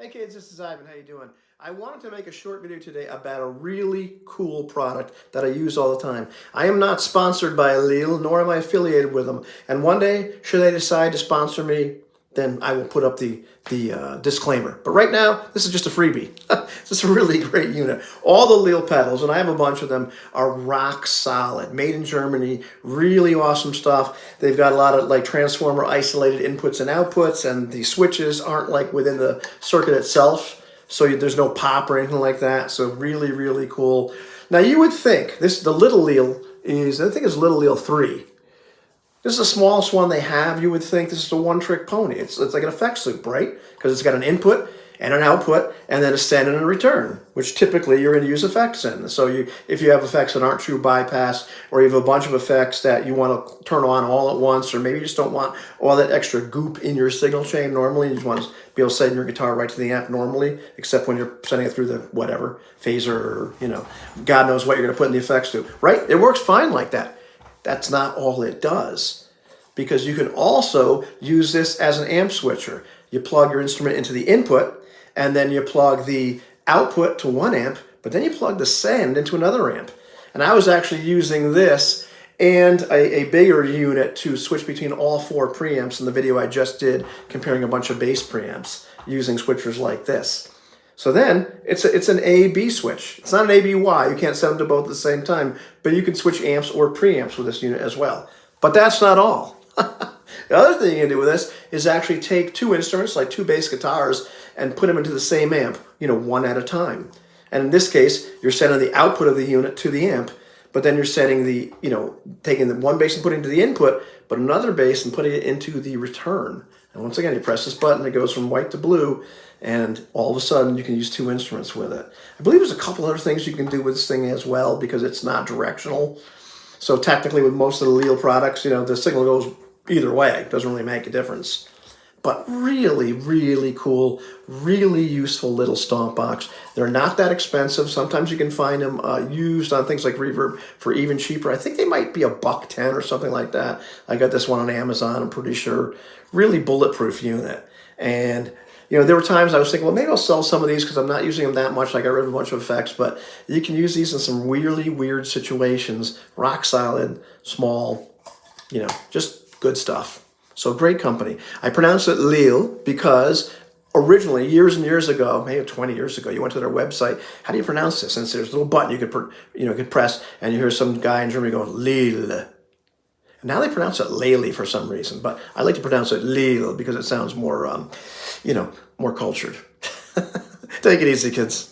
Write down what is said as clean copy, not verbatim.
Hey kids, this is Ivan. How you doing? I wanted to make a short video today about a really cool product that I use all the time. I am not sponsored by Lehle, nor am I affiliated with them. And one day, should they decide to sponsor me, then I will put up the disclaimer. But right now, this is just a freebie. This is a really great unit. All the Lehle pedals, and I have a bunch of them, are rock solid. Made in Germany, really awesome stuff. They've got a lot of like transformer isolated inputs and outputs, and the switches aren't like within the circuit itself, so there's no pop or anything like that. So really, really cool. Now you would think the little Lehle is, I think it's little Lehle 3. This is the smallest one they have. You would think this is a one-trick pony. It's like an effects loop, right? Because it's got an input and an output, and then a send and a return, which typically you're going to use effects in. So if you have effects that aren't true bypass, or you have a bunch of effects that you want to turn on all at once, or maybe you just don't want all that extra goop in your signal chain normally, you just want to be able to send your guitar right to the amp normally, except when you're sending it through the whatever, phaser, or, God knows what you're going to put in the effects to, right? It works fine like that. That's not all it does, because you can also use this as an amp switcher. You plug your instrument into the input, and then you plug the output to one amp, but then you plug the send into another amp. And I was actually using this and a bigger unit to switch between all 4 preamps in the video I just did, comparing a bunch of bass preamps using switchers like this. So then it's an A-B switch. It's not an A-B-Y. You can't set them to both at the same time, but you can switch amps or preamps with this unit as well. But that's not all. The other thing you can do with this is actually take 2 instruments, like 2 bass guitars, and put them into the same amp, one at a time. And in this case, you're sending the output of the unit to the amp, but then you're setting taking the one bass and putting it to the input, but another bass and putting it into the return. And once again, you press this button, it goes from white to blue, and all of a sudden you can use 2 instruments with it. I believe there's a couple other things you can do with this thing as well, because it's not directional. So technically with most of the Lehle products, the signal goes either way. It doesn't really make a difference. But really, really cool, really useful little stomp box. They're not that expensive. Sometimes you can find them used on things like Reverb for even cheaper. I think they might be $1.10 or something like that. I got this one on Amazon, I'm pretty sure. Really bulletproof unit. And there were times I was thinking, well, maybe I'll sell some of these because I'm not using them that much. I got rid of a bunch of effects, but you can use these in some really weird situations. Rock solid, small, just good stuff. So great company. I pronounce it Lehle because originally, years and years ago, maybe 20 years ago, you went to their website. How do you pronounce this? And there's a little button you could press, and you hear some guy in Germany going Lehle. And now they pronounce it Lehle for some reason, but I like to pronounce it Lehle because it sounds more, more cultured. Take it easy, kids.